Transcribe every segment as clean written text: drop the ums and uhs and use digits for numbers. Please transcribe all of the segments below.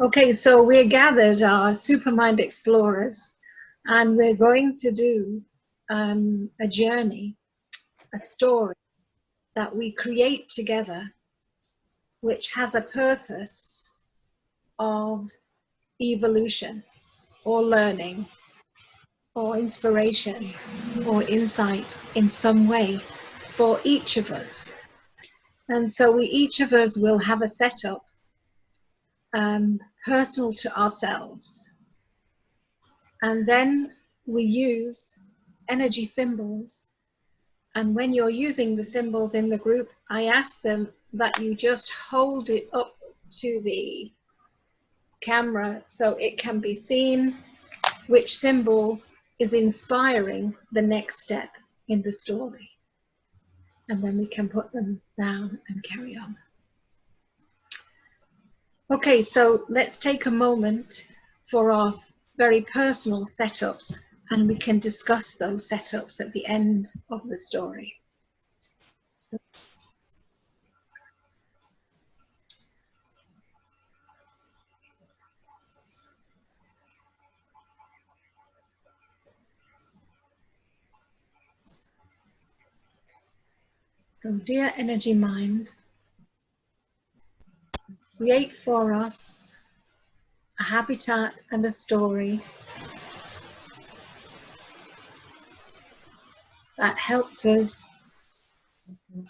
Okay, so we're gathered, our SuperMind Explorers, and we're going to do a journey, a story that we create together, which has a purpose of evolution or learning or inspiration or insight in some way for each of us. And so each of us will have a setup personal to ourselves. And then we use energy symbols. And when you're using the symbols in the group, I ask them that you just hold it up to the camera so it can be seen which symbol is inspiring the next step in the story. And then we can put them down and carry on. Okay, so let's take a moment for our very personal setups, and we can discuss those setups at the end of the story. So dear energy mind, create for us a habitat and a story that helps us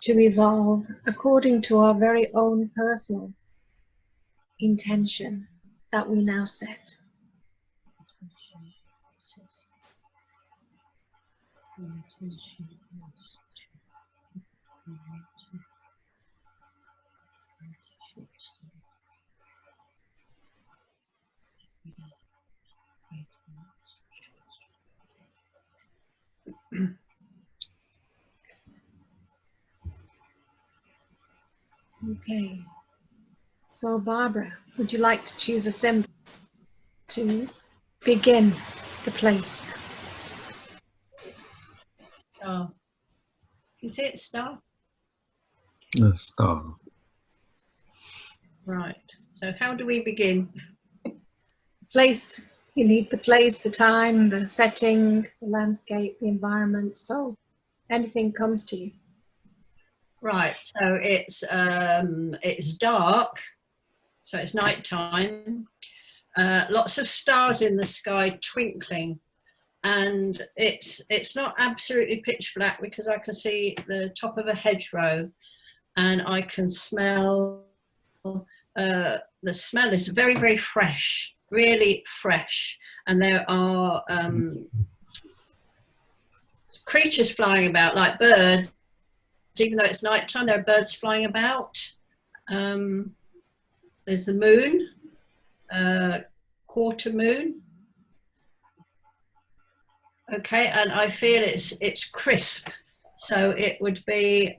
to evolve according to our very own personal intention that we now set. Okay, so Barbara, would you like to choose a symbol to begin the place? Star. Is it star? A star. Right. So how do we begin? Place, you need the place, the time, the setting, the landscape, the environment, so anything comes to you. Right. So it's dark, so it's night time. Lots of stars in the sky twinkling, and it's not absolutely pitch black because I can see the top of a hedgerow, and I can smell. The smell is very, very fresh, really fresh, and there are creatures flying about like birds. Even though it's nighttime, there are birds flying about. There's the moon, quarter moon. Okay, and I feel it's crisp, so it would be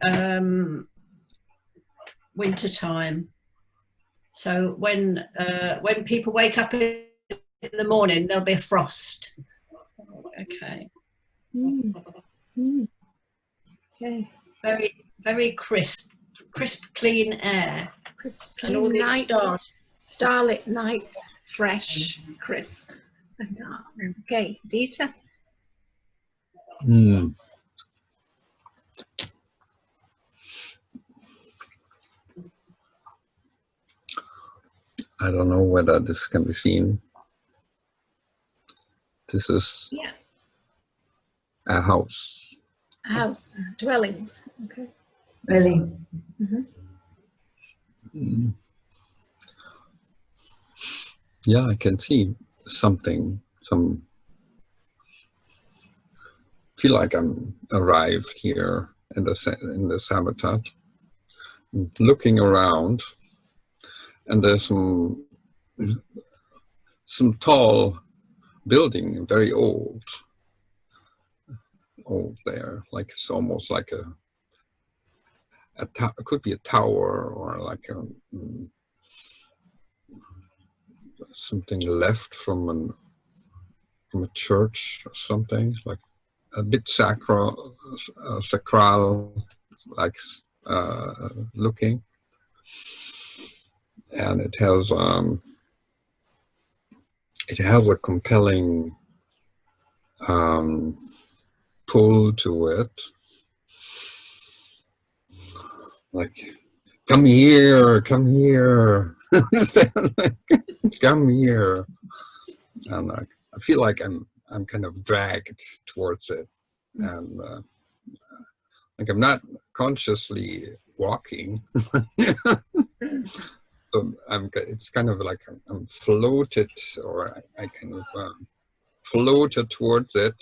winter time. So when people wake up in the morning, there'll be a frost. Okay. Okay. Very, very crisp, clean air. Crisp, and all clean night, stars. starlit night, fresh, crisp, and dark. Okay, Dita. I don't know whether this can be seen. This is a house. A house, dwellings. Okay. Dwelling. Yeah, I can see something. Feel like I'm arrived here in the habitat, looking around, and there's some tall building, very old there, like it's almost like it could be a tower or like something left from a church or something, like a bit sacral, like looking, and it has it has a compelling pull to it. Like, come here, come here, come here. And I feel like I'm kind of dragged towards it, and like I'm not consciously walking. So it's kind of like I'm floated, or I kind of floated towards it,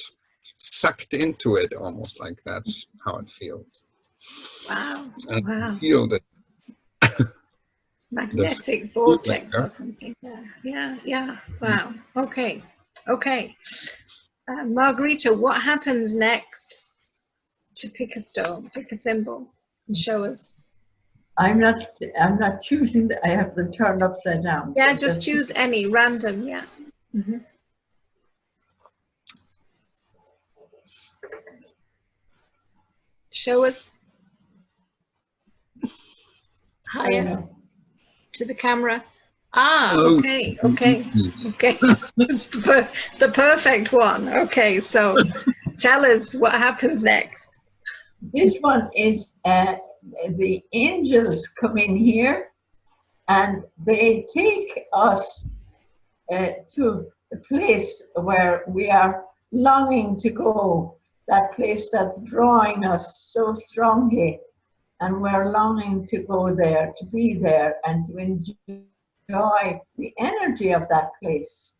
sucked into it, almost like that's how it feels. Wow. And Wow. I feel that Magnetic vortex or something. Yeah. Wow. Okay. Margarita, what happens next to pick a stone, pick a symbol, and show us? I'm not choosing. I have them turned upside down. Yeah, just choose any random. Yeah. Mm-hmm. Show us. Higher to the camera. Okay. It's the perfect one. Okay, so tell us what happens next. This one is the angels come in here and they take us to the place where we are longing to go, that place that's drawing us so strongly, and we're longing to go there, to be there, and to enjoy the energy of that place.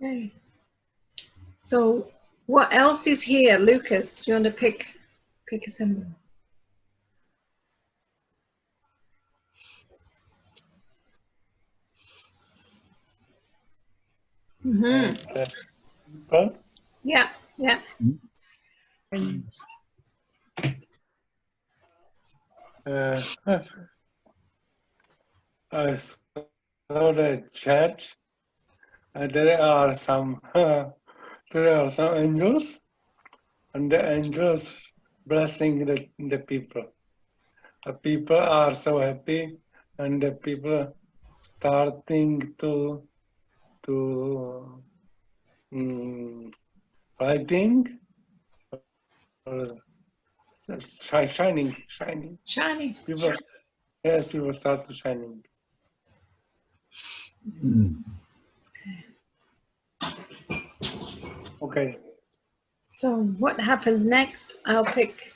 Okay. So what else is here, Lucas? Do you want to pick a symbol? Yeah. I saw the church, and there are some angels, and the angels blessing the people. The people are so happy, and the people starting to fighting, shining. People, yes, people start to shining. Okay. So what happens next? I'll pick.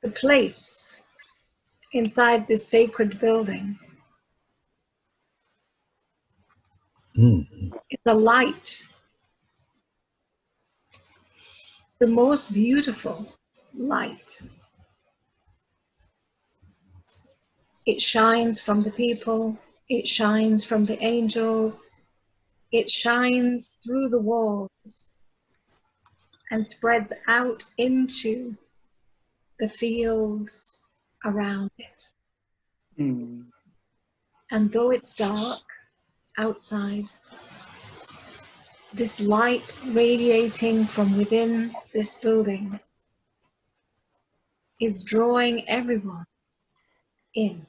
The place inside this sacred building is a light, the most beautiful light. It shines from the people, it shines from the angels, it shines through the walls and spreads out into the fields around it. And though it's dark outside, this light radiating from within this building is drawing everyone in.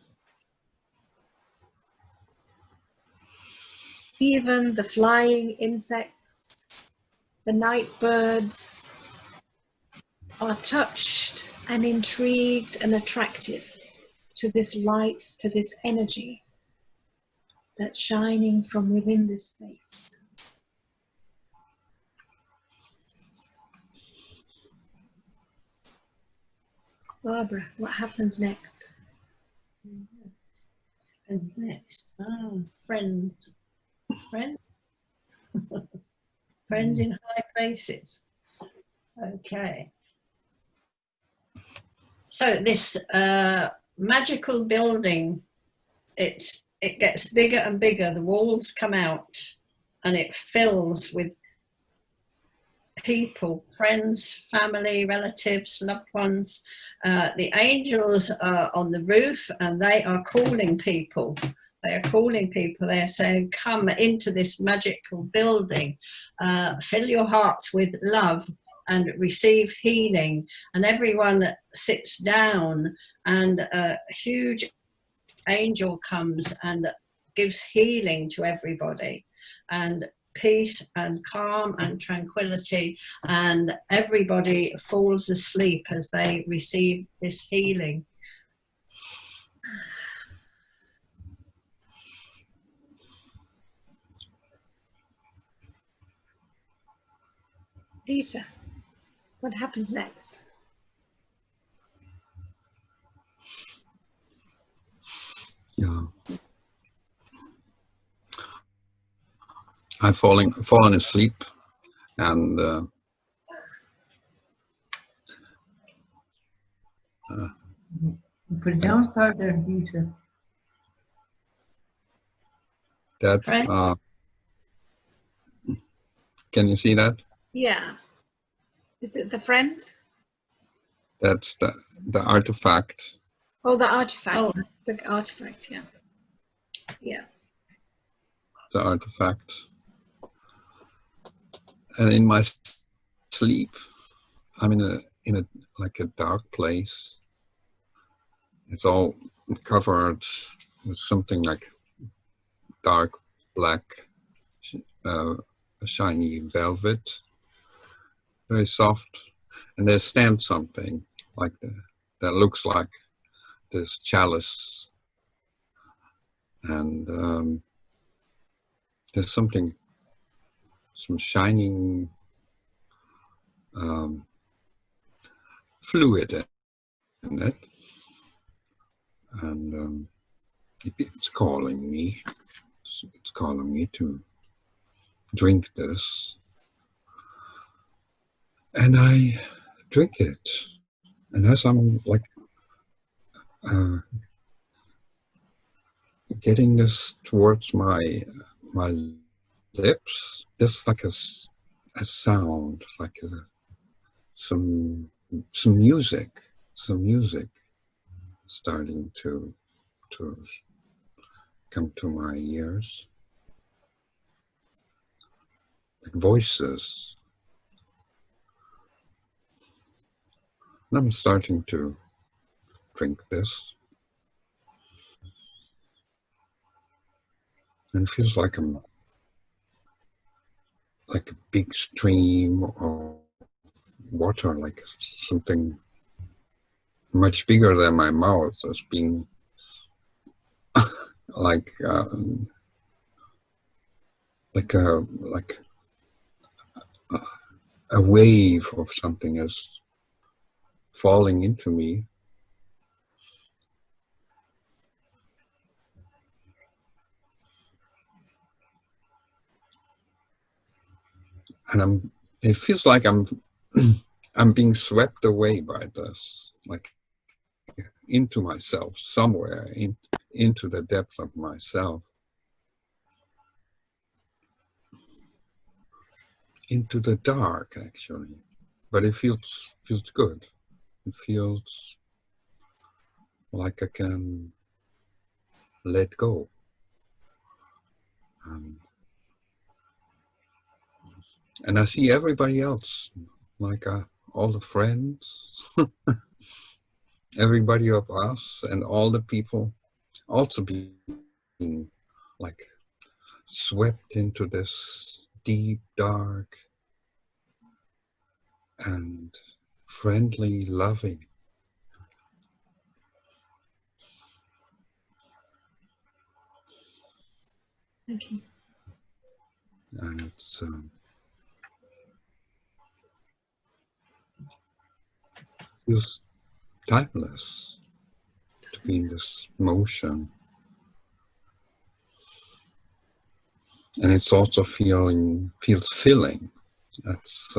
Even the flying insects, the night birds are touched and intrigued and attracted to this light, to this energy that's shining from within this space. Barbara, what happens next? And next, friends. Friends in high places. Okay. So this magical building, it gets bigger and bigger. The walls come out, and it fills with people, friends, family, relatives, loved ones. The angels are on the roof and they are calling people. They are calling people. They are saying, come into this magical building, fill your hearts with love and receive healing. And everyone sits down and a huge angel comes and gives healing to everybody, and peace and calm and tranquility, and everybody falls asleep as they receive this healing. Rita, what happens next? Yeah. I've fallen asleep, and Put it down further, Peter. that's Right. can you see that? Yeah. Is it the friend? That's the artifact. Oh, the artifact. Oh. The artifact, yeah. Yeah. The artifact. And in my sleep, I'm in a like a dark place. It's all covered with something like dark black, shiny velvet, very soft. And there stands something like that looks like this chalice, and there's some shining fluid in it, and it's calling me. It's calling me to drink this, and I drink it. And as I'm like getting this towards my lips, there's like a sound, like some music starting to come to my ears, like voices. And I'm starting to drink this, and it feels like I'm like a big stream of water, like something much bigger than my mouth as being like a wave of something is falling into me. And it feels like I'm being swept away by this, like into myself, somewhere into the depth of myself, into the dark, actually. But it feels good. It feels like I can let go. And I see everybody else, like all the friends, everybody of us, and all the people also being like swept into this deep, dark, and friendly, loving. Thank you. And it's feels timeless to be in this motion. And it's also feels filling. That's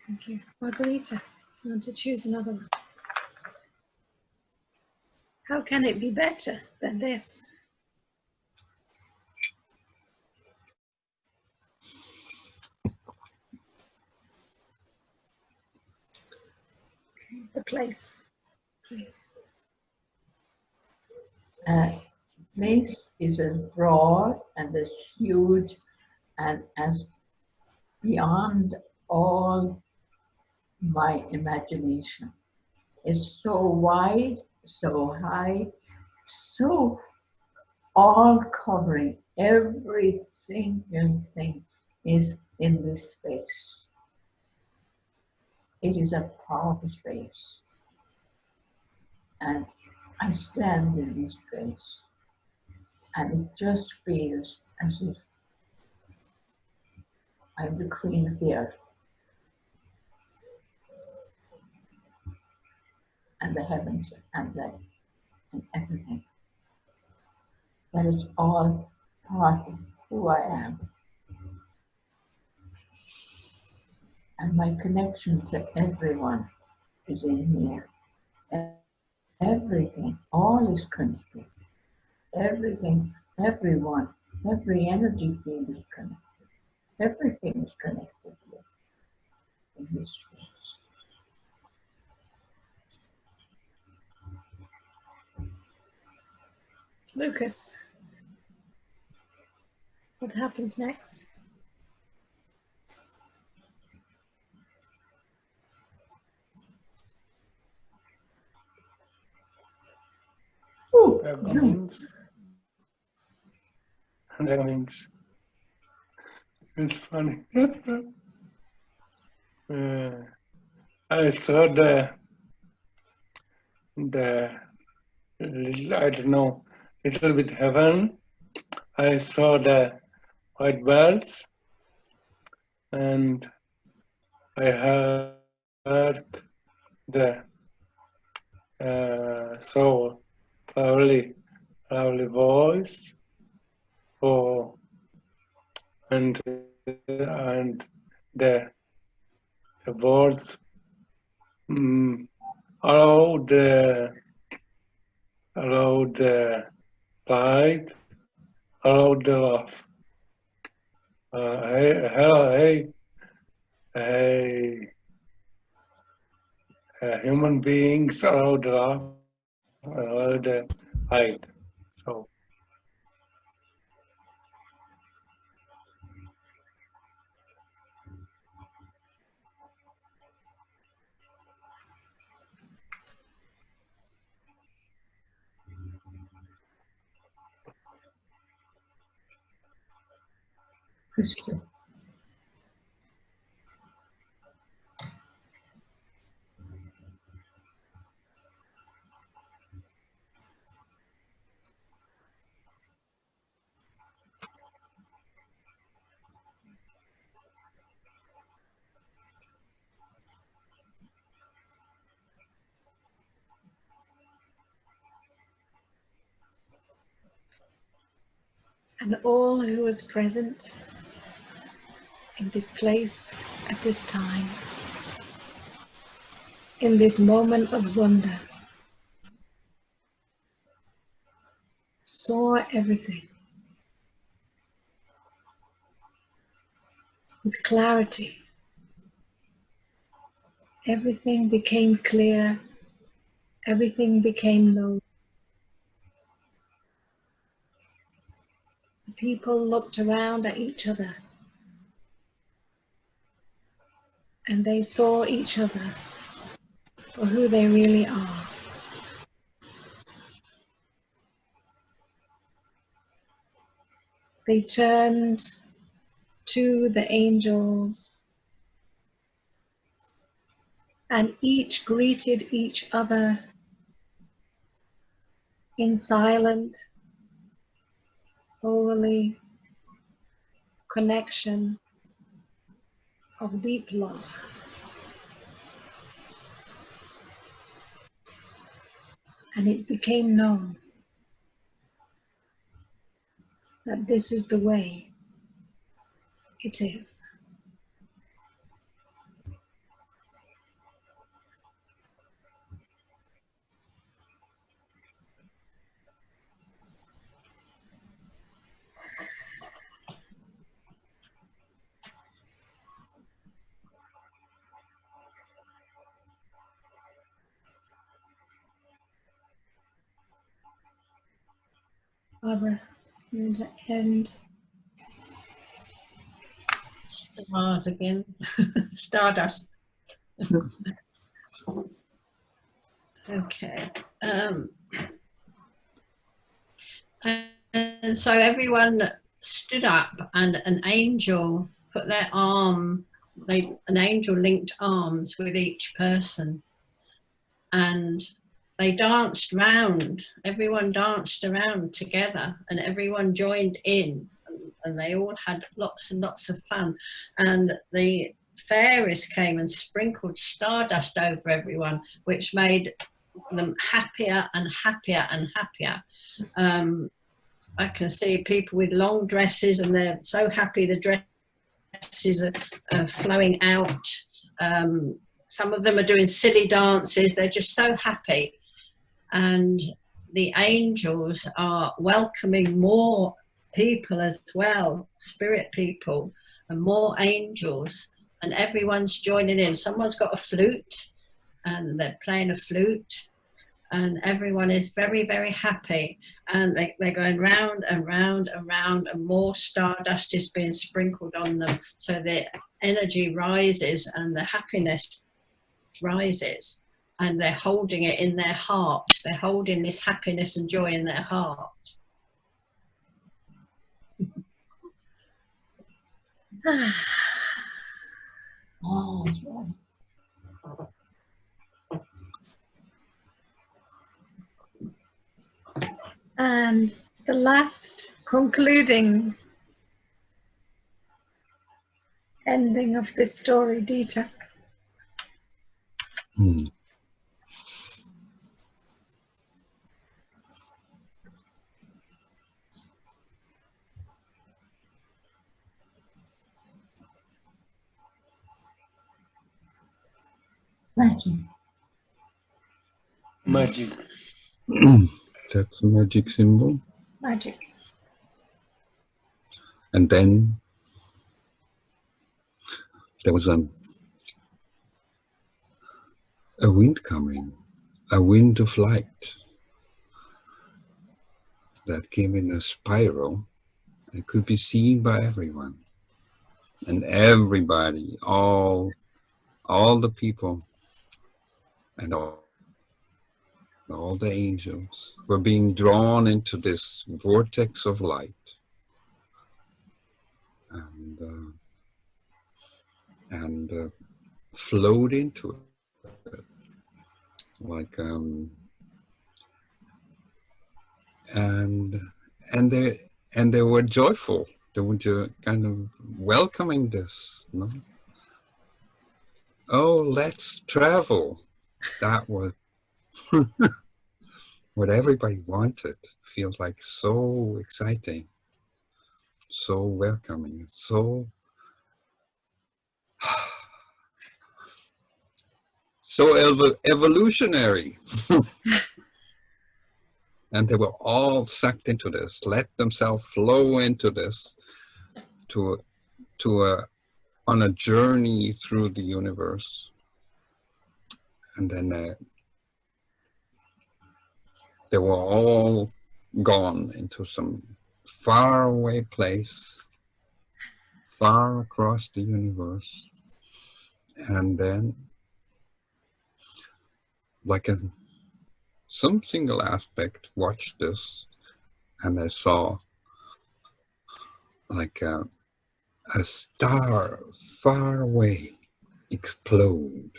Thank you. Margarita, you want to choose another one? How can it be better than this? The place, please. Place is as broad and as huge and as beyond all my imagination. It's so wide, so high, so all covering. Every single thing is in this space. It is a powerful space. And I stand in this space and it just feels as if I'm the queen of the earth and the heavens and everything. That is all part of who I am. And my connection to everyone is in here. Everything, all is connected. Everything, everyone, every energy field is connected. Everything is connected here in this space. Lucas, what happens next? The comings. The comings. It's funny. I saw the little, I don't know, little bit heaven. I saw the white birds, and I heard the so lovely voice for and the words allow the light, allow the love. Hey, hello, hey, human beings allow the love, allow the light. So Crystal. And all who was present in this place at this time, in this moment of wonder, saw everything with clarity. Everything became clear, everything became known. The people looked around at each other and they saw each other for who they really are. They turned to the angels and each greeted each other in silent, holy connection of deep love. And it became known that this is the way it is. Barbara, and Stars again. Stardust. Okay. And so everyone stood up, and an angel put their arm, an angel linked arms with each person, and they danced round. Everyone danced around together, and everyone joined in, and they all had lots and lots of fun. And the fairies came and sprinkled stardust over everyone, which made them happier and happier and happier. I can see people with long dresses, and they're so happy the dresses are flowing out. Some of them are doing silly dances. They're just so happy. And the angels are welcoming more people as well, spirit people, and more angels. And everyone's joining in. Someone's got a flute, and they're playing a flute. And everyone is very, very happy. And they're going round and round and round, and more stardust is being sprinkled on them. So the energy rises and the happiness rises. And they're holding it in their heart. They're holding this happiness and joy in their heart. Oh, joy. And the last concluding ending of this story, Dita. Magic. Magic. That's a magic symbol. Magic. And then there was a wind coming, a wind of light that came in a spiral and could be seen by everyone. And everybody, all the people and all the angels were being drawn into this vortex of light. And flowed into it. Like and they were joyful. They were just kind of welcoming this, no? Oh, let's travel. That was what everybody wanted. Feels like so exciting, so welcoming, so evolutionary. And they were all sucked into this, let themselves flow into this, on a journey through the universe. And then they were all gone into some faraway place, far across the universe. And then, like some single aspect watched this, and I saw like a star far away explode.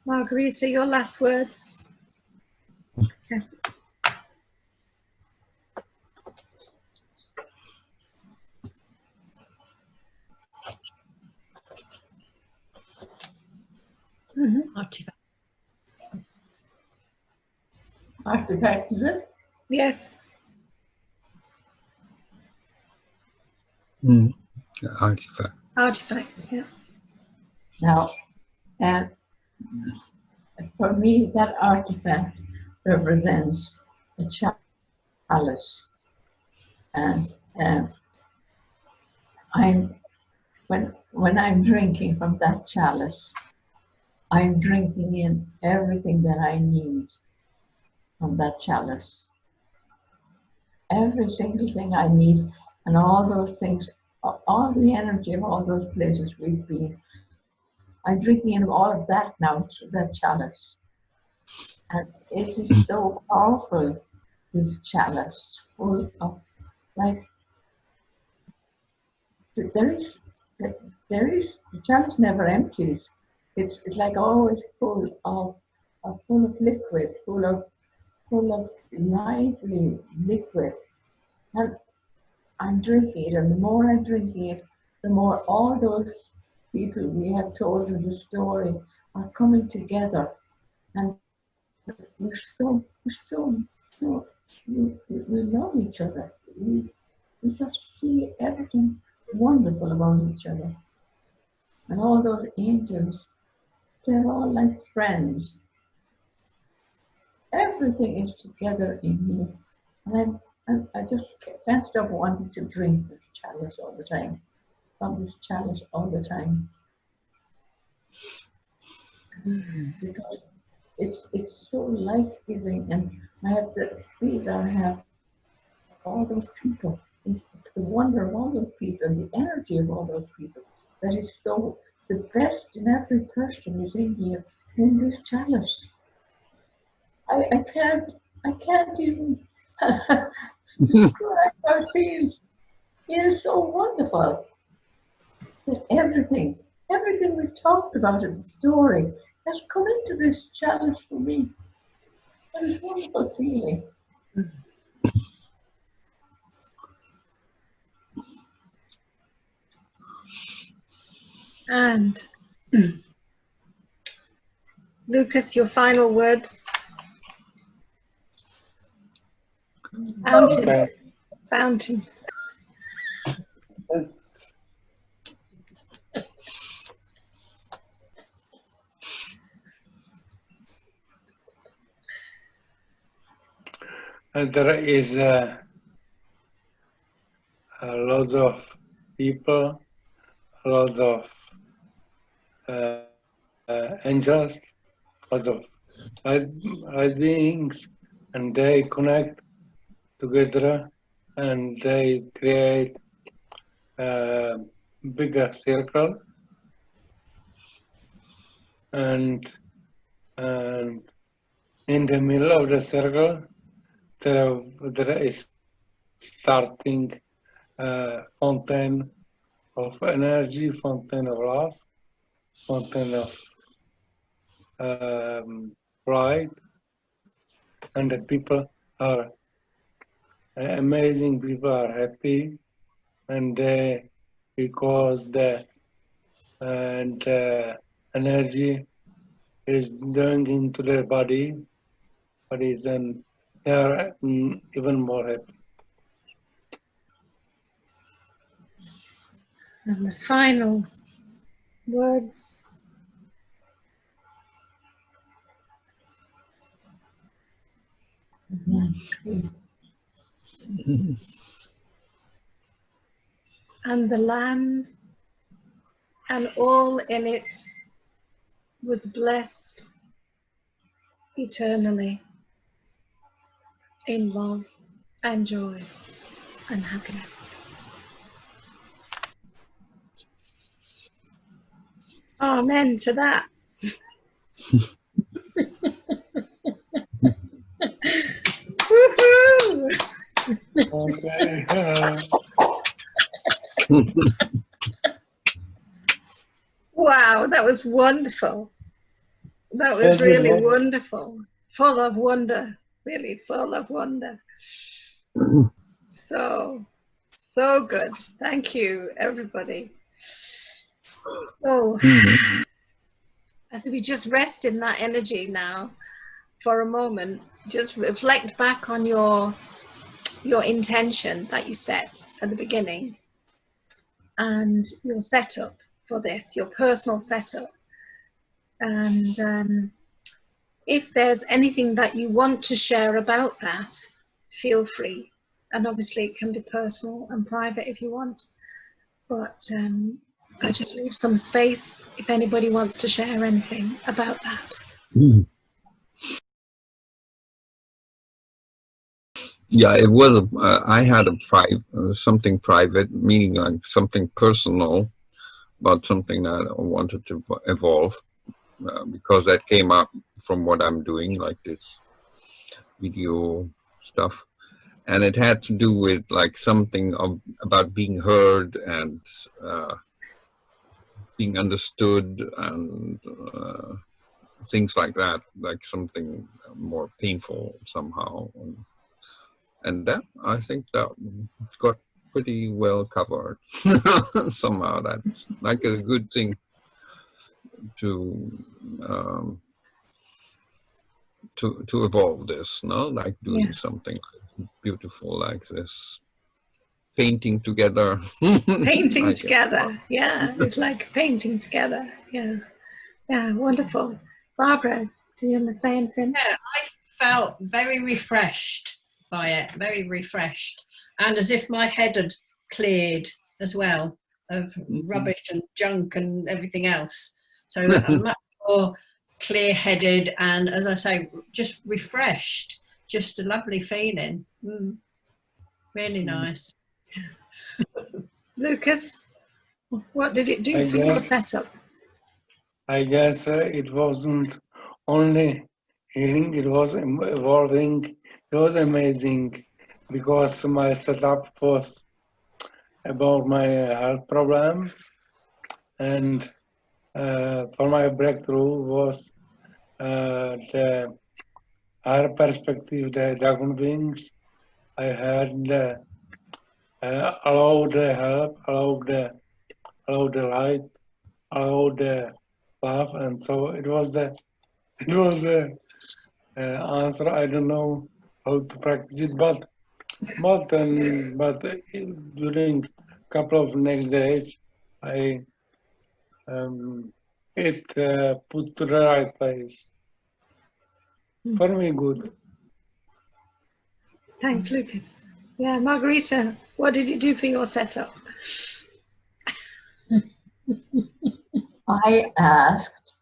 Margarita, your last words. Okay. Artifact, is it? Yes. Artifact. Artifacts, yeah. Now, for me, that artifact represents a chalice, and when I'm drinking from that chalice, I'm drinking in everything that I need from that chalice. Every single thing I need, and all those things, all the energy of all those places we've been. I'm drinking in all of that now through that chalice. And it is so powerful, this chalice, full of, like, the chalice never empties. It's like always full of liquid, full of lively liquid. And I'm drinking it, and the more I'm drinking it, the more all those people we have told you the story are coming together, and we love each other. We sort of see everything wonderful about each other, and all those angels, they're all like friends. Everything is together in me, and I just can't stop wanting to drink this chalice all the time. From this chalice all the time, because it's so life-giving, and I have to feel that I have all those people. It's the wonder of all those people, and the energy of all those people. That is so, the best in every person is in here, in this chalice. I can't even describe how it feels. It is so wonderful that everything we've talked about in the story has come into this challenge for me. It is a wonderful feeling. And Lucas, your final words. Fountain. Okay. Fountain. Yes. And there is a lot of people, a lot of angels, lots of light beings, and they connect together and they create a bigger circle, and in the middle of the circle there is starting a fountain of energy, fountain of love, fountain of pride, and the people are amazing. People are happy, and because the energy is going into their bodies, and they are even more happy. And the final words. And the land and all in it was blessed eternally in love and joy and happiness. Amen to that. Woohoo! Okay. Wow, that was wonderful. That was Yes, it really was. wonderful. Full of wonder, really full of wonder. So good. Thank you, everybody. So, as we just rest in that energy now for a moment, just reflect back on your intention that you set at the beginning. and your setup for this, your personal setup. And if there's anything that you want to share about that, feel free. And obviously it can be personal and private if you want. But I just leave some space if anybody wants to share anything about that. Mm. Yeah, it was. I had a something private, meaning like something personal, about something that I wanted to evolve, because that came up from what I'm doing, like this video stuff, and it had to do with like something about being heard and being understood and things like that, like something more painful somehow. And that, I think that got pretty well covered. Somehow that's like a good thing to evolve this, no? Like doing something beautiful like this. Painting together. Painting together, yeah. It's like painting together, yeah. Yeah, wonderful. Barbara, do you want to say anything? Yeah, I felt very refreshed by it, very refreshed, and as if my head had cleared as well of rubbish and junk and everything else. So I'm much more clear-headed and, as I say, just refreshed. Just a lovely feeling. Really nice. Lucas, what did it do for your setup? I guess it wasn't only healing, it was evolving. It was amazing because my setup was about my health problems, and for my breakthrough was the higher perspective, the dragon wings. I had allow the help, allow the light, allow the love, and so it was the answer. I don't know how to practice it, but during a couple of next days, I it put to the right place. For me, good. Thanks, Lucas. Yeah, Margarita, what did it do for your setup? I asked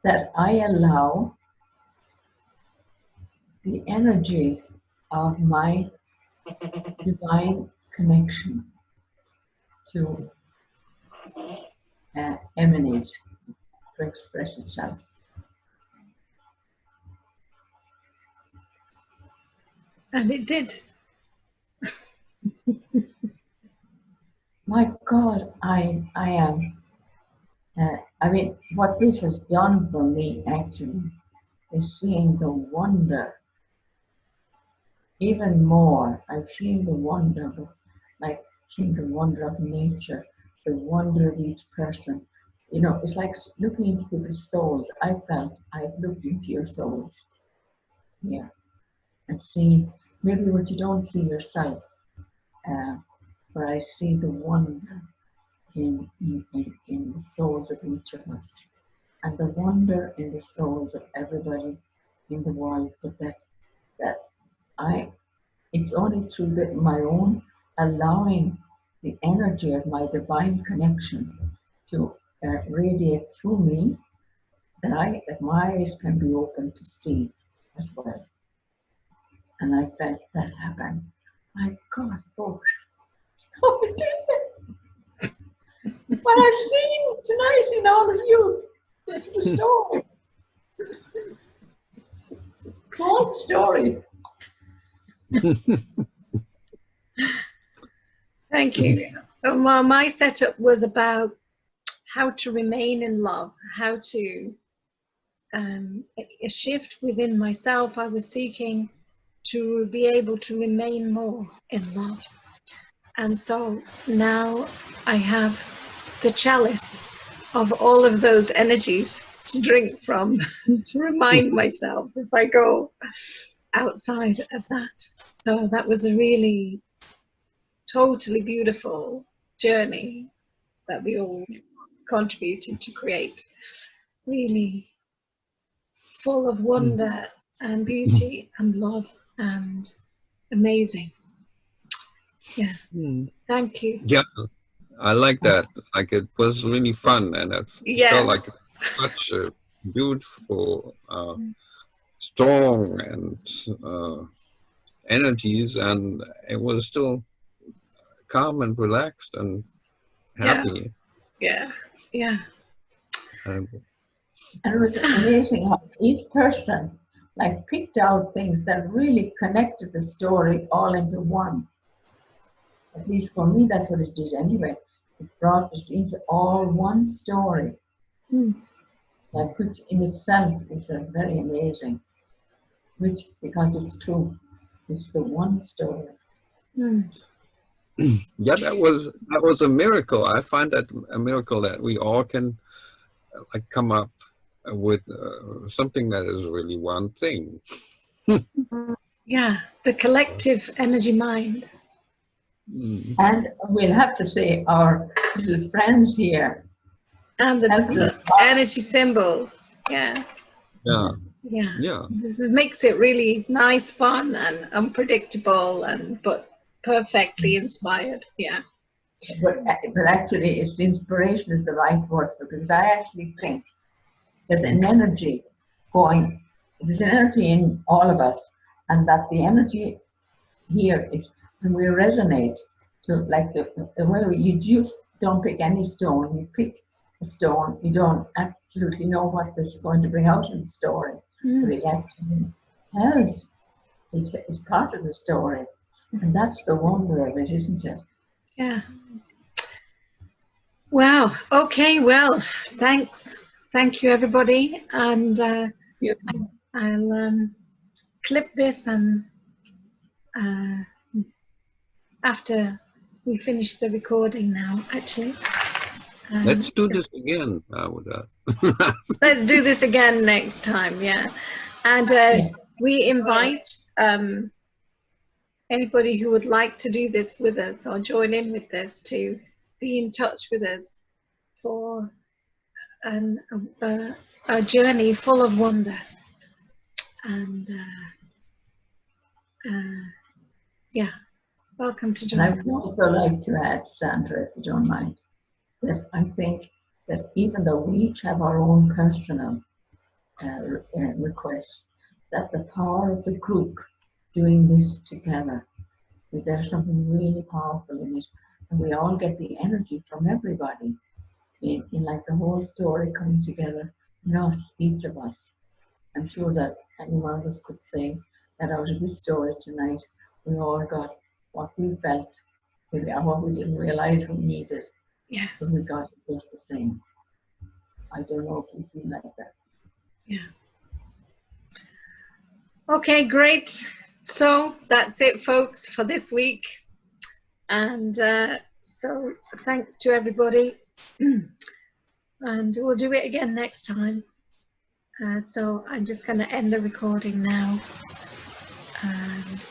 that I allow the energy of my divine connection to emanate, to express itself. And it did. My God, I am. I mean, what this has done for me actually is seeing the wonder even more. I've seen the wonder, like seeing the wonder of nature, the wonder of each person. You know, it's like looking into people's souls. I felt I've looked into your souls. Yeah. And see maybe what you don't see yourself. But I see the wonder in the souls of each of us. And the wonder in the souls of everybody in the world, that it's only through my own allowing the energy of my divine connection to radiate through me that my eyes can be open to see as well. And I felt that happen. My God, folks, stop it. What I've seen tonight in all of you, it's the story. Whole story. Thank you. Well, my setup was about how to remain in love, how to a shift within myself. I was seeking to be able to remain more in love. And so now I have the chalice of all of those energies to drink from to remind myself if I go outside of that. So that was a really totally beautiful journey that we all contributed to create. Really full of wonder and beauty and love and amazing. Yeah. Thank you. Yeah, I like that. Like, it was really fun, and it felt like such a beautiful, strong, and energies, and it was still calm and relaxed and happy. Yeah. And it was amazing how each person like picked out things that really connected the story all into one. At least for me, that's what it did anyway. It brought us into all one story, like, which in itself is a very amazing. Which, because it's true, it's the one story. yeah, that was a miracle. I find that a miracle that we all can like come up with something that is really one thing. Yeah, the collective energy mind. And we'll have to say our little friends here. And the energy symbols. Yeah. This makes it really nice, fun, and unpredictable, but perfectly inspired. Yeah. But actually, it's the inspiration is the right word, because I actually think there's an energy going. There's an energy in all of us, and that the energy here is when we resonate to, like, the way you just don't pick any stone. You pick a stone, you don't absolutely know what this is going to bring out in the story, but it actually tells. It's part of the story, and that's the wonder of it, isn't it? Yeah. Wow. Okay. Well, thanks. Thank you, everybody. And I'll clip this, and after we finish the recording now, actually. Let's do this again. Let's do this again next time. Yeah. And we invite anybody who would like to do this with us or join in with this to be in touch with us for a journey full of wonder. And yeah, welcome to join. And I would also like to add, Sandra, if you don't mind, that I think that even though we each have our own personal requests, that the power of the group doing this together, that there's something really powerful in it, and we all get the energy from everybody in like the whole story coming together in us, each of us. I'm sure that any one of us could say that out of this story tonight, we all got what we felt, maybe, or what we didn't realize we needed. Yeah. But we got it just the same. I don't know if you feel like that. Yeah. Okay, great. So that's it, folks, for this week. And so thanks to everybody. And we'll do it again next time. So I'm just going to end the recording now. And